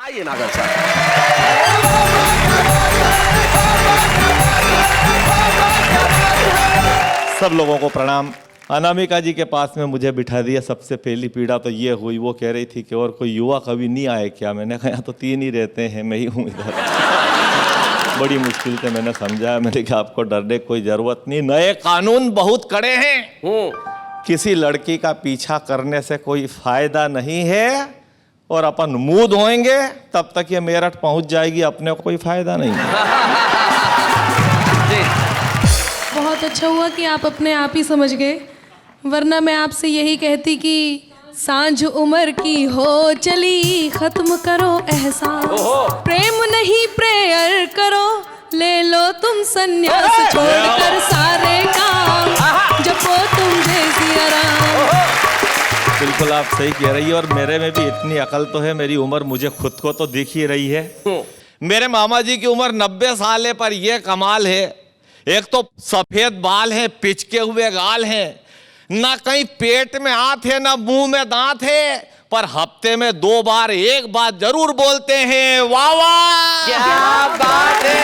आइए नागर साहब। सब लोगों को प्रणाम। अनामिका जी के पास में मुझे बिठा दिया। सबसे पहली पीड़ा तो ये हुई, वो कह रही थी कि और कोई युवा कवि नहीं आए क्या। मैंने कहा तो 3 ही रहते हैं, मैं ही हूँ इधर। बड़ी मुश्किल से मैंने समझाया, मैंने कहा आपको डरने की कोई जरूरत नहीं, नए कानून बहुत कड़े हैं, किसी लड़की का पीछा करने से कोई फायदा नहीं है, और अपन मुंह धोएंगे तब तक ये मेरठ पहुंच जाएगी, अपने को कोई फायदा नहीं है। बहुत अच्छा हुआ कि आप अपने आप ही समझ गए, वरना मैं आपसे यही कहती कि सांझ उम्र की हो चली, खत्म करो एहसास, प्रेम नहीं प्रेयर करो, ले लो तुम संन्यास, छोड़कर सारे काम, जपो तुम देसी आराम। बिल्कुल आप सही कह रही है, और मेरे में भी इतनी अकल तो है, मेरी उम्र मुझे खुद को तो दिख ही रही है। मेरे मामा जी की उम्र 90 साल है, पर यह कमाल है, एक तो सफेद बाल हैं, पिचके हुए गाल हैं, ना कहीं पेट में हाथ है ना मुंह में दांत है, पर हफ्ते में 2 बार एक बात जरूर बोलते हैं, वाह वाह क्या बात है।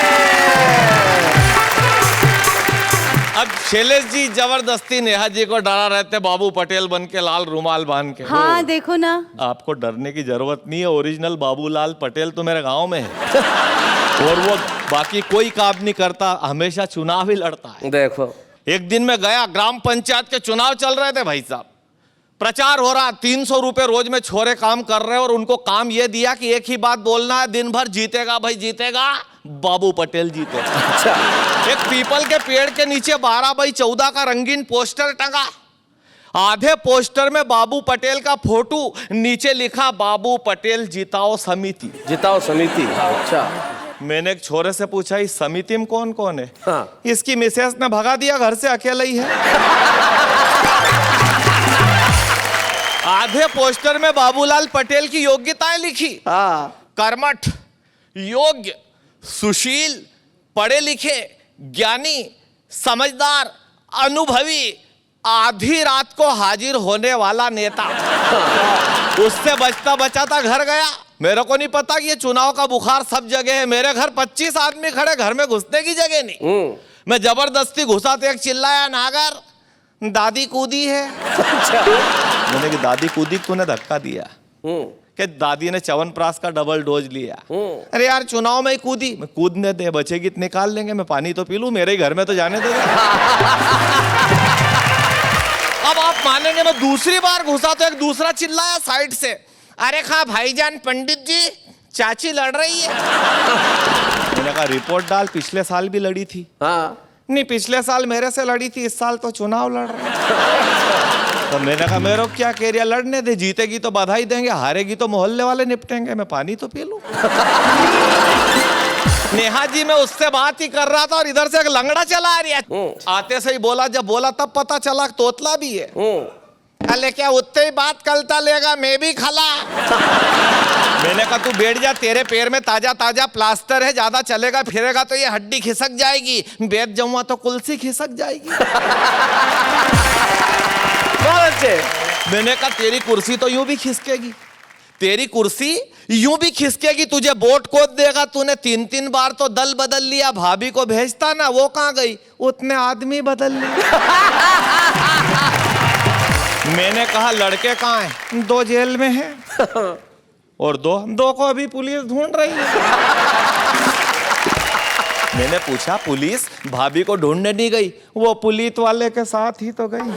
अब शैलेश जी जबरदस्ती नेहा जी को डरा रहते बाबू पटेल बन के, लाल रुमाल बांध के। हाँ देखो ना, आपको डरने की जरूरत नहीं है, ओरिजिनल बाबूलाल पटेल तो मेरे गांव में है। और वो बाकी कोई काम नहीं करता, हमेशा चुनाव ही लड़ता है। देखो एक दिन मैं गया, ग्राम पंचायत के चुनाव चल रहे थे भाई साहब, प्रचार हो रहा, 300 रुपए रोज में छोरे काम कर रहे हैं, और उनको काम ये दिया कि एक ही बात बोलना है, दिन भर जीतेगा भाई जीतेगा, बाबू पटेल जीतेगा। अच्छा। एक पीपल के पेड़ के नीचे 12x14 का रंगीन पोस्टर टंगा, आधे पोस्टर में बाबू पटेल का फोटो, नीचे लिखा बाबू पटेल जिताओ समिति। जिताओ समिति। अच्छा। मैंने एक छोरे से पूछा इस समिति में कौन कौन है? हाँ। इसकी मिसेस ने भगा दिया, घर से अकेला ही है। आधे पोस्टर में बाबूलाल पटेल की योग्यताएं लिखी, हाँ। कर्मठ, योग्य, सुशील, पढ़े लिखे, ज्ञानी, समझदार, अनुभवी, आधी रात को हाजिर होने वाला नेता। उससे बचता बचाता घर गया। मेरे को नहीं पता कि ये चुनाव का बुखार सब जगह है। मेरे घर 25 आदमी खड़े, घर में घुसने की जगह नहीं। मैं जबरदस्ती घुसा तो एक चिल्लाया, नागर दादी कूदी है। अच्छा। मैंने कि दादी कूदी, तूने धक्का दिया कि दादी ने च्यवनप्राश का डबल डोज लिया। अरे यार चुनाव में ही कूदी, मैं कूदने दे, बचेगी तो निकाल लेंगे, मैं पानी तो पी लूं, मेरे ही घर में तो जाने दे। अब आप मानेंगे, मैं दूसरी बार घुसा तो एक दूसरा चिल्लाया साइड से, अरे खा भाईजान पंडित जी, चाची लड़ रही है। मैंने कहा रिपोर्ट डाल, पिछले साल भी लड़ी थी। हाँ। नहीं पिछले साल मेरे से लड़ी थी, इस साल तो चुनाव लड़ रही है। तो मैंने कहा मेरे को क्या कह रही है, लड़ने दे, जीतेगी तो बधाई देंगे, हारेगी तो मोहल्ले वाले निपटेंगे, मैं पानी तो पी लूं। नेहा जी मैं उससे बात ही कर रहा था, और इधर से एक लंगड़ा चला आ रही है। आते से ही बोला, जब बोला तब पता चला तोतला भी है। अरे क्या उतने ही बात कलता लेगा, मैं भी खला। मैंने कहा तू बैठ जा, तेरे पैर में ताजा ताजा प्लास्टर है, ज्यादा चलेगा फिरेगा तो ये हड्डी खिसक जाएगी, बैठ जाऊंगा तो कुल्सी खिसक जाएगी। बहुत अच्छे। मैंने कहा तेरी कुर्सी तो यूं भी खिसकेगी, तेरी कुर्सी यूं भी खिसकेगी, तुझे वोट कोद देगा, तूने 3-3 बार तो दल बदल लिया, भाभी को भेजता ना, वो कहां गई, उतने आदमी बदल लिए। मैंने कहा लड़के कहाँ हैं? 2 जेल में हैं। और 2 को अभी पुलिस ढूंढ रही है। मैंने पूछा पुलिस भाभी को ढूंढने नहीं गई, वो पुलिस वाले के साथ ही तो गई।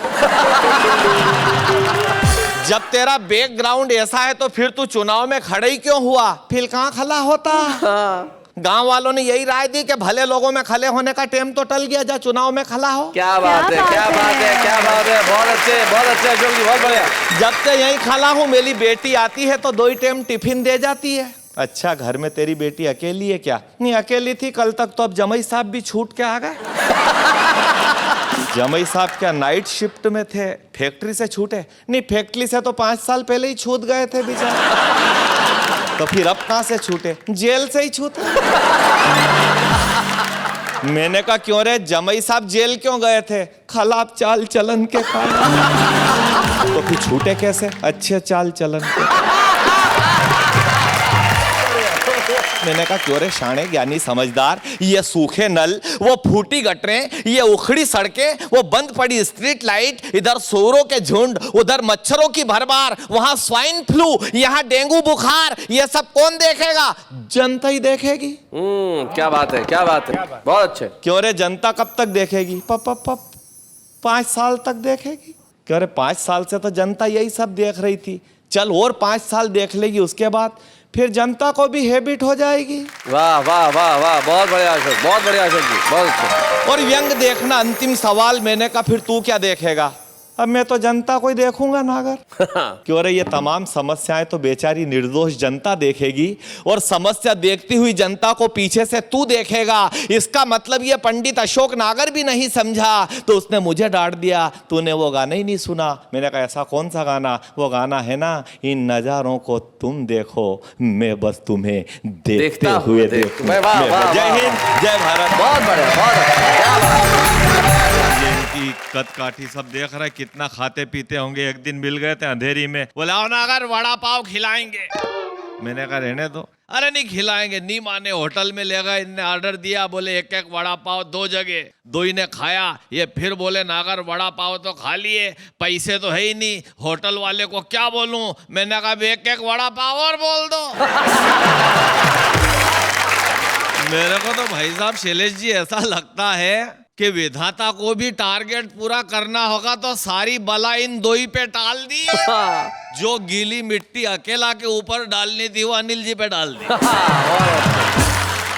जब तेरा बैकग्राउंड ऐसा है तो फिर तू चुनाव में खड़े ही क्यों हुआ, फिर कहाँ खड़ा होता? हाँ। गांव वालों ने यही राय दी कि भले लोगों में खड़े होने का टाइम तो टल गया, जा चुनाव में खड़ा हो। क्या बात है, क्या बात है, क्या बात है, बहुत अच्छे अशोक जी, बहुत बढ़िया। जब से यही खड़ा हूँ, मेरी बेटी आती है तो 2 ही टाइम टिफिन दे जाती है। अच्छा घर में तेरी बेटी अकेली है क्या? नहीं अकेली थी कल तक तो, अब जमई साहब भी छूट के आ गए। जमई साहब क्या नाइट शिफ्ट में थे, फैक्ट्री से छूटे? नहीं फैक्ट्री से तो 5 साल पहले ही छूट गए थे बेचारे। तो फिर अब कहां से छूटे? जेल से ही छूटे। मैंने कहा क्यों रे, जमई साहब जेल क्यों गए थे? खराब चाल चलन के कारण। तो फिर छूटे कैसे? अच्छे चाल चलन के। मैंने कहा क्यों रे शाणे ज्ञानी समझदार, ये सूखे नल, वो फूटी गटरें, ये उखड़ी सड़कें, वो बंद पड़ी स्ट्रीट लाइट, इधर सूरों के झुंड, उधर मच्छरों की भरमार, वहां स्वाइन फ्लू, यहाँ डेंगू बुखार, ये सब कौन देखेगा? जनता ही देखेगी। क्या बात है, क्या बात है, बहुत अच्छे। क्यों रे जनता कब तक देखेगी? 5 साल तक देखेगी। क्यों रे 5 साल से तो जनता यही सब देख रही थी, चल और 5 साल देख लेगी, उसके बाद फिर जनता को भी हैबिट हो जाएगी। वाह वाह वाह वाह, बहुत बढ़िया अशोक, बहुत बढ़िया अशोक जी, बहुत अच्छे। और व्यंग देखना अंतिम सवाल। मैंने कहा फिर तू क्या देखेगा? अब मैं तो जनता को ही देखूंगा नागर। क्यों रे ये तमाम समस्याएं तो बेचारी निर्दोष जनता देखेगी, और समस्या देखती हुई जनता को पीछे से तू देखेगा। इसका मतलब ये पंडित अशोक नागर भी नहीं समझा, तो उसने मुझे डांट दिया, तूने वो गाना ही नहीं सुना। मैंने कहा ऐसा कौन सा गाना? वो गाना है ना, इन नजारों को तुम देखो, मैं बस तुम्हें देखते हुए देखूं। जय हिंद, जय भारत। बहुत बढ़िया, बहुत अच्छा, क्या बात। की कद काठी सब देख रहे, कितना खाते पीते होंगे। एक दिन मिल गए थे अंधेरी में, बोले आओ ना अगर वड़ा पाव खिलाएंगे। मैंने कहा रहने दो। अरे नहीं खिलाएंगे, नहीं माने। होटल में ले गए, इनने ऑर्डर दिया, बोले एक एक वड़ा पाव 2 जगह, 2 ही ने खाया। ये फिर बोले नागर वड़ा पाव तो खा लिए, पैसे तो है ही नहीं, होटल वाले को क्या बोलूं? मैंने कहा एक एक वड़ा पाव और बोल दो। मेरे को तो भाई साहब शैलेश जी ऐसा लगता है कि विधाता को भी टारगेट पूरा करना होगा, तो सारी बला इन 2 ही पे टाल दी। जो गीली मिट्टी अकेला के ऊपर डालनी थी वो अनिल जी पे डाल दी।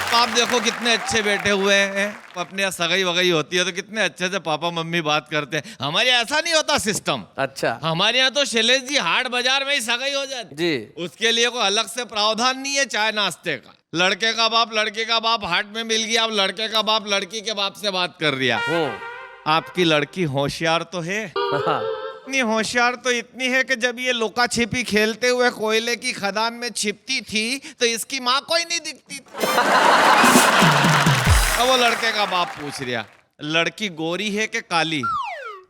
आप देखो कितने अच्छे बैठे हुए हैं। अपने यहाँ सगाई वगाई होती है तो कितने अच्छे से पापा मम्मी बात करते हैं। हमारे यहाँ ऐसा नहीं होता सिस्टम। अच्छा, हमारे यहाँ तो शैलेश जी हाट बाजार में ही सगाई हो जाती जी। उसके लिए कोई अलग से प्रावधान नहीं है चाय नाश्ते का। लड़के का बाप लड़के का बाप हाट में मिल गया, अब लड़के का बाप लड़की के बाप से बात कर रिया। आपकी लड़की होशियार तो है? इतनी होशियार तो इतनी है कि जब ये लुका छिपी खेलते हुए कोयले की खदान में छिपती थी तो इसकी माँ कोई नहीं दिखती थी। अब वो लड़के का बाप पूछ रिया, लड़की गोरी है कि काली?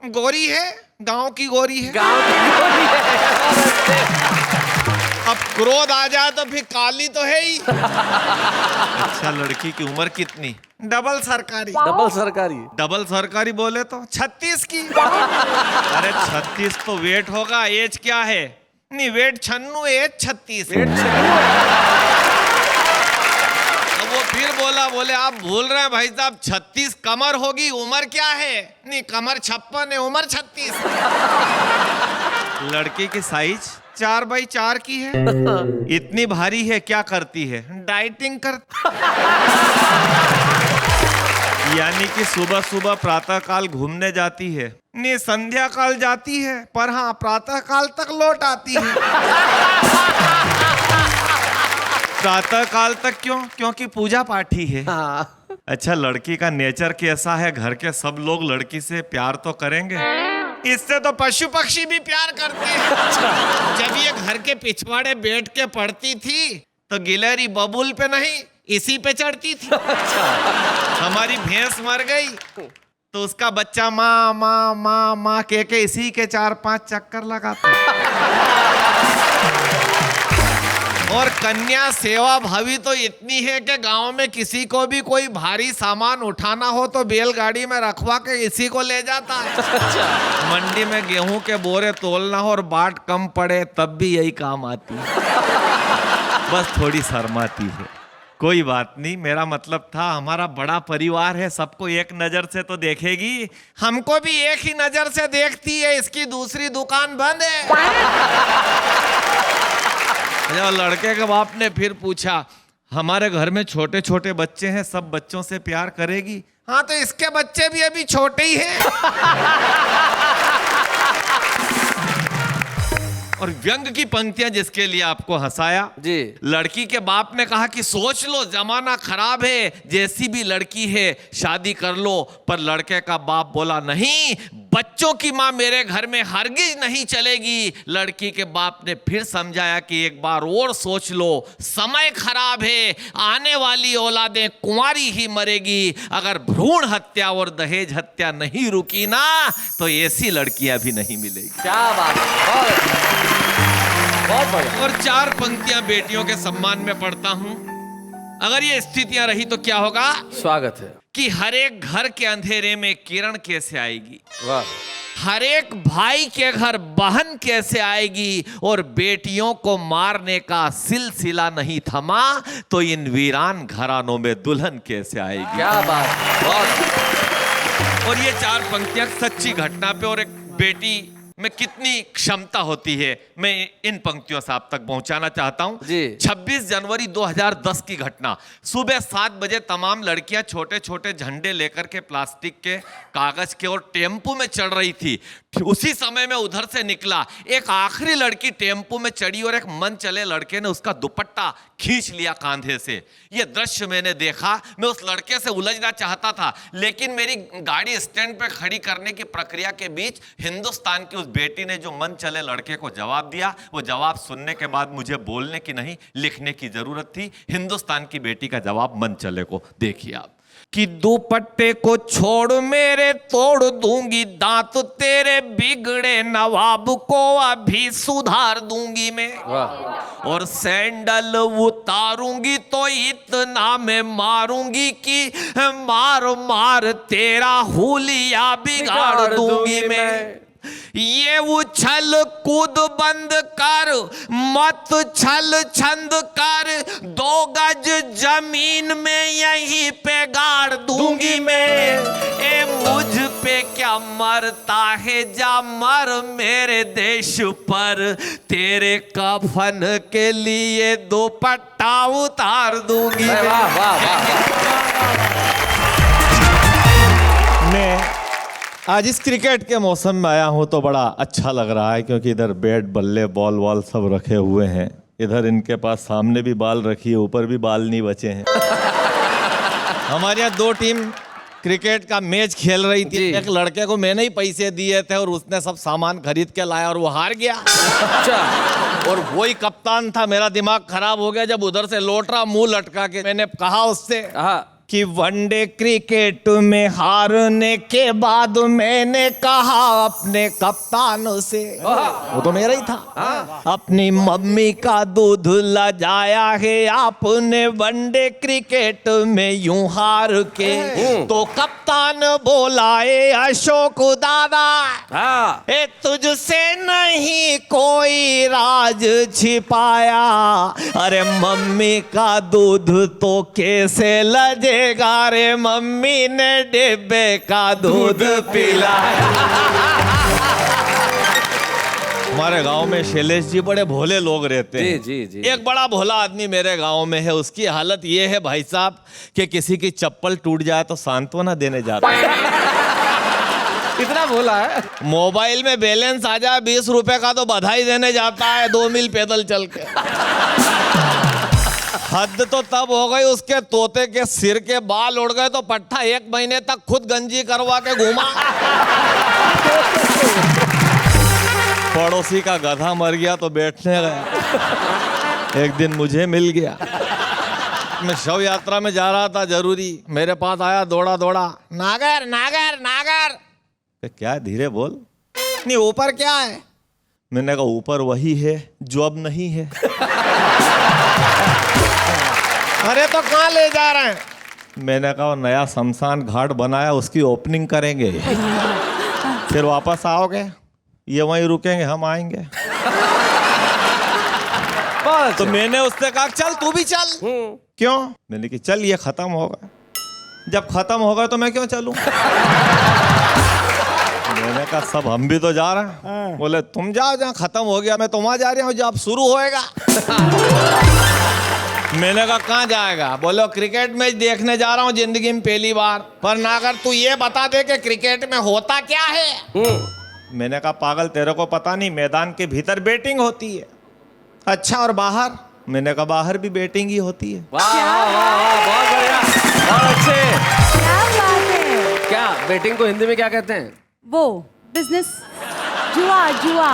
गोरी है, गांव की गोरी है। गांव की गोरी है। अब क्रोध आ जाए तो फिर काली तो है ही। अच्छा लड़की की उम्र कितनी? डबल सरकारी। डबल सरकारी? डबल सरकारी बोले तो 36 की। अरे 36 तो वेट होगा, एज क्या है? नहीं वेट 96, एज 36। अब वो फिर बोले आप भूल रहे हैं भाई साहब, 36 कमर होगी, उम्र क्या है? नहीं कमर 56 है, उम्र 36। लड़की की साइज 4x4 की है। इतनी भारी है, क्या करती है? डाइटिंग करती। यानी कि सुबह सुबह प्रातः काल घूमने जाती है? नहीं संध्या काल जाती है, पर हाँ प्रातः काल तक लौट आती है। प्रातः काल तक क्यों? क्योंकि पूजा पाठी है। अच्छा लड़की का नेचर कैसा है? घर के सब लोग लड़की से प्यार तो करेंगे, इससे तो पशु पक्षी भी प्यार करते हैं। जब ये घर के पिछवाड़े बैठ के पढ़ती थी तो गिलहरी बबूल पे नहीं इसी पे चढ़ती थी। हमारी भैंस मर गई तो उसका बच्चा माँ माँ माँ माँ कह के इसी के 4-5 चक्कर लगाता। और कन्या सेवा भावी तो इतनी है कि गांव में किसी को भी कोई भारी सामान उठाना हो तो बैलगाड़ी में रखवा के इसी को ले जाता है। मंडी में गेहूं के बोरे तोलना हो और बाट कम पड़े तब भी यही काम आती है। बस थोड़ी शर्माती है। कोई बात नहीं, मेरा मतलब था हमारा बड़ा परिवार है, सबको एक नजर से तो देखेगी। हमको भी एक ही नजर से देखती है, इसकी दूसरी दुकान बंद है। जब लड़के के बाप ने फिर पूछा, हमारे घर में छोटे छोटे बच्चे हैं, सब बच्चों से प्यार करेगी? हाँ तो इसके बच्चे भी अभी छोटे ही हैं। और व्यंग की पंक्तियां जिसके लिए आपको हंसाया जी। लड़की के बाप ने कहा कि सोच लो जमाना खराब है, जैसी भी लड़की है शादी कर लो। पर लड़के का बाप बोला नहीं, बच्चों की मां मेरे घर में हरगिज नहीं चलेगी। लड़की के बाप ने फिर समझाया कि एक बार और सोच लो, समय खराब है, आने वाली औलादें कुंवारी ही मरेगी। अगर भ्रूण हत्या और दहेज हत्या नहीं रुकी ना तो ऐसी लड़कियां भी नहीं मिलेगी। क्या बात है, बहुत बढ़िया। और 4 पंक्तियां बेटियों के सम्मान में पढ़ता हूं। अगर ये स्थितियां रही तो क्या होगा स्वागत है। कि हर एक घर के अंधेरे में किरण कैसे आएगी, वाह, हर एक भाई के घर बहन कैसे आएगी, और बेटियों को मारने का सिलसिला नहीं थमा तो इन वीरान घरानों में दुल्हन कैसे आएगी। क्या बात, बहुत। और ये चार पंक्तियां सच्ची घटना पे और एक बेटी में कितनी क्षमता होती है, मैं इन पंक्तियों से आप तक पहुंचाना चाहता हूं। जी। 26 जनवरी 2010 की घटना, सुबह 7 बजे तमाम लड़कियां छोटे छोटे झंडे लेकर के प्लास्टिक के, कागज के और टेम्पू में चढ़ रही थी। उसी समय में उधर से निकला एक आखिरी लड़की, टेम्पू में चढ़ी और एक मन चले लड़के ने उसका दुपट्टा खींच लिया कांधे से। यह दृश्य मैंने देखा, मैं उस लड़के से उलझना चाहता था, लेकिन मेरी गाड़ी स्टैंड पे खड़ी करने की प्रक्रिया के बीच हिंदुस्तान की उस बेटी ने जो मन चले लड़के को जवाब दिया, वो जवाब सुनने के बाद मुझे बोलने की नहीं लिखने की जरूरत थी। हिंदुस्तान की बेटी का जवाब मन चले को देखिए आप। कि दुपट्टे को छोड़ मेरे तोड़ दूंगी दांत, तेरे बिगड़े नवाब को अभी सुधार दूंगी मैं, वाह, और सैंडल उतारूंगी तो इतना मैं मारूंगी कि मार मार तेरा हुलिया बिगाड़ दूंगी मैं। ये उछल कूद बंद कर, मत छल छंद कर, 2 गज जमीन में यहीं पे गाड़ दूंगी मैं। ए मुझ पे क्या मरता है, जा मर मेरे देश पर, तेरे कफन के लिए दुपट्टा उतार दूंगी मैं। वाह, वाह, वाह। मैं आज इस क्रिकेट के मौसम में आया हूँ तो बड़ा अच्छा लग रहा है, क्योंकि इधर बैट बल्ले बॉल वॉल सब रखे हुए हैं। इधर इनके पास सामने भी बाल रखी है, ऊपर भी बाल नहीं बचे हैं। हमारे यहाँ 2 टीम क्रिकेट का मैच खेल रही थी। जी। एक लड़के को मैंने ही पैसे दिए थे और उसने सब सामान खरीद के लाया और वो हार गया। अच्छा, और वही कप्तान था। मेरा दिमाग खराब हो गया जब उधर से लौट रहा मुंह लटका के। मैंने कहा उससे हाँ, कि वनडे क्रिकेट में हारने के बाद मैंने कहा अपने कप्तान से, वो तो मेरा ही था, अपनी मम्मी का दूध लजाया है आपने वनडे क्रिकेट में यूं हार के। तो कप्तान बोलाए अशोक दादा, हाँ, ए तुझसे नहीं कोई राज छिपाया, अरे मम्मी का दूध तो कैसे लजे रे, मम्मी ने डिब्बे का दूध पिलाया। हमारे गांव में शैलेश जी बड़े भोले लोग रहते हैं। जी, जी, जी। एक बड़ा भोला आदमी मेरे गांव में है। उसकी हालत ये है भाई साहब कि किसी की चप्पल टूट जाए तो सांत्वना देने जाता है। इतना भोला है। मोबाइल में बैलेंस आ जाए 20 रुपए का तो बधाई देने जाता है 2 मील पैदल चल के। हद तो तब हो गई उसके तोते के सिर के बाल उड़ गए तो पट्टा 1 महीने तक खुद गंजी करवा के घूमा। पड़ोसी का गधा मर गया तो बैठने गया। एक दिन मुझे मिल गया, मैं शव यात्रा में जा रहा था जरूरी, मेरे पास आया दौड़ा दौड़ा, नागर नागर नागर। क्या, धीरे बोल। नहीं, ऊपर क्या है? मैंने कहा ऊपर वही है जो अब नहीं है। अरे तो कहाँ ले जा रहे हैं? मैंने कहा नया शमशान घाट बनाया उसकी ओपनिंग करेंगे, फिर वापस आओगे, ये वहीं रुकेंगे, हम आएंगे। तो मैंने उससे कहा चल तू भी चल। क्यों? मैंने कहा चल ये खत्म होगा, जब खत्म होगा तो मैं क्यों चलूं? मैंने कहा सब हम भी तो जा रहे हैं। बोले तुम जाओ जहाँ खत्म हो गया, मैं तो वहां जा रहा हूँ जब शुरू होएगा। मैंने कहा कहाँ जाएगा? बोलो क्रिकेट मैच देखने जा रहा हूँ जिंदगी में पहली बार, पर ना अगर तू ये बता दे कि क्रिकेट में होता क्या है। मैंने कहा पागल तेरे को पता नहीं, मैदान के भीतर बैटिंग होती है। अच्छा और बाहर? मैंने कहा बाहर भी बैटिंग ही होती है। वाह, वाह, वाह, वाह, बहुत बढ़िया, बहुत अच्छे। क्या बात है। क्या बैटिंग को हिंदी में क्या कहते हैं? वो बिजनेस, जुआ जुआ,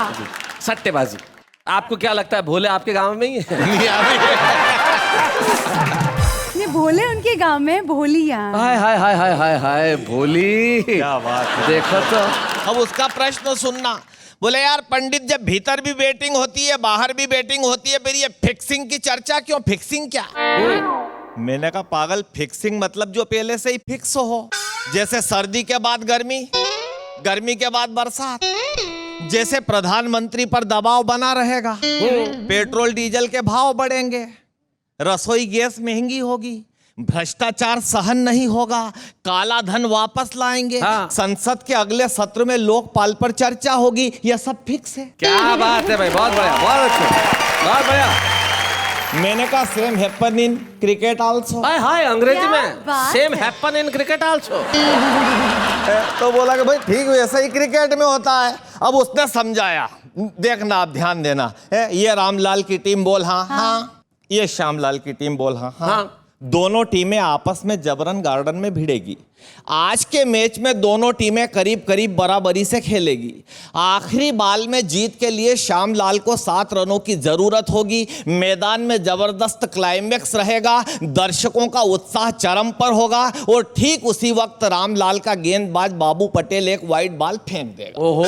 सट्टेबाजी। आपको क्या लगता है भोले आपके गांव में ही है? ये भोले उनके गांव में, भोली यहाँ। हाय हाय हाय हाय हाय हाय, भोली। क्या बात है। देखो तो। अब उसका प्रश्न सुनना। बोले यार पंडित जब भीतर भी बैटिंग होती है बाहर भी बैटिंग होती है, फिर ये फिक्सिंग की चर्चा क्यों? फिक्सिंग क्या? मैंने कहा पागल, फिक्सिंग मतलब जो पहले से ही फिक्स हो, जैसे सर्दी के बाद गर्मी, गर्मी के बाद बरसात, जैसे प्रधानमंत्री पर दबाव बना रहेगा, पेट्रोल डीजल के भाव बढ़ेंगे, रसोई गैस महंगी होगी, भ्रष्टाचार सहन नहीं होगा, काला धन वापस लाएंगे, हाँ। संसद के अगले सत्र में लोकपाल पर चर्चा होगी, यह सब फिक्स है। क्या बात है भाई, बहुत बढ़िया, बहुत अच्छे, बहुत बढ़िया। मैंने कहा same happen in cricket also. हाय हाय, अंग्रेजी क्या में बात same happen in cricket also. तो बोला कि भाई ठीक वैसा ही क्रिकेट में होता है। अब उसने समझाया, देखना आप ध्यान देना, ये रामलाल की टीम बोल हाँ हाँ, ये श्यामलाल की टीम बोल हाँ हाँ। दोनों टीमें आपस में जबरन गार्डन में भिड़ेगी। आज के मैच में दोनों टीमें करीब करीब बराबरी से खेलेगी। आखिरी बॉल में जीत के लिए श्यामलाल को 7 रनों की जरूरत होगी। मैदान में जबरदस्त क्लाइमेक्स रहेगा, दर्शकों का उत्साह चरम पर होगा और ठीक उसी वक्त रामलाल का गेंदबाज बाबू पटेल एक वाइड बॉल फेंक देगा। ओहो,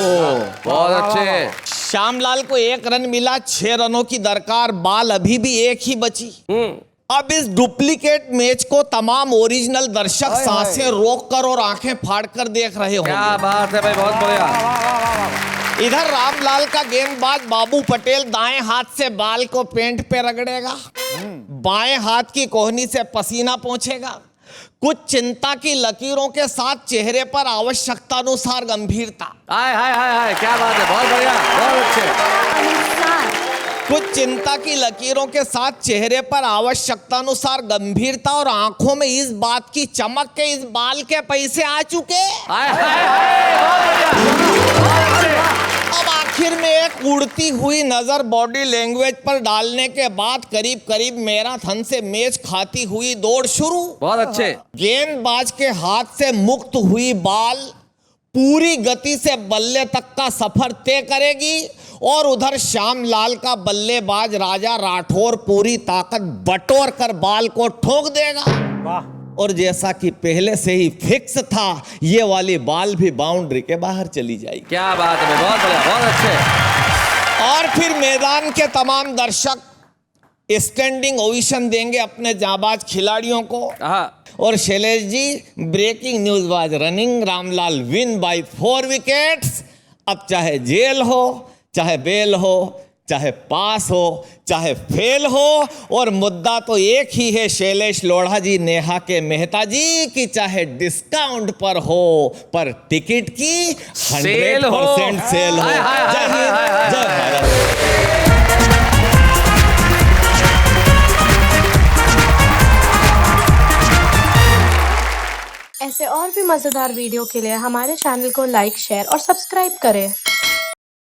बहुत अच्छे। श्यामलाल को 1 रन मिला, 6 रनों की दरकार, बॉल अभी भी एक ही बची। अब इस डुप्लीकेट मैच को तमाम ओरिजिनल दर्शक सांसें रोककर और आंखें फाड़कर देख रहे क्या होंगे। बात है भाई, बहुत बढ़िया। इधर रामलाल का गेंदबाज बाबू पटेल दाएं हाथ से बाल को पेंट पे रगड़ेगा, बाएं हाथ की कोहनी से पसीना पोंछेगा, कुछ चिंता की लकीरों के साथ चेहरे पर आवश्यकतानुसार गंभीरता, हाय हाय हाय हाय, क्या बात है, बहुत बढ़िया, बहुत अच्छे। कुछ चिंता की लकीरों के साथ चेहरे पर आवश्यकतानुसार गंभीरता और आंखों में इस बात की चमक के इस बाल के पैसे आ चुके। हाय हाय हाय, बहुत बढ़िया, बहुत अच्छे। अब आखिर में एक उड़ती हुई नजर बॉडी लैंग्वेज पर डालने के बाद करीब करीब मैराथन से मैच खाती हुई दौड़ शुरू। बहुत अच्छे। गेंदबाज के हाथ से मुक्त हुई बॉल पूरी गति से बल्ले तक का सफर तय करेगी और उधर श्यामलाल का बल्लेबाज राजा राठौर पूरी ताकत बटोर कर बॉल को ठोक देगा। और जैसा कि पहले से ही फिक्स था, ये वाली बॉल भी बाउंड्री के बाहर चली जाएगी। क्या बात है, बहुत बढ़िया, बहुत अच्छे। और फिर मैदान के तमाम दर्शक स्टैंडिंग ओवेशन देंगे अपने जाबाज खिलाड़ियों को। हाँ, और Shailesh ji, breaking news was running, Ramlal win by 4 wickets. अब चाहे जेल हो, चाहे बेल हो, चाहे पास हो, चाहे फेल हो, और मुद्दा तो एक ही है शैलेश लोढ़ा जी, नेहा के मेहता जी, कि चाहे डिस्काउंट पर हो पर टिकट की 100% सेल हो। जय हिंद, जय भारत। ऐसे और भी मज़ेदार वीडियो के लिए हमारे चैनल को लाइक, शेयर और सब्सक्राइब करें।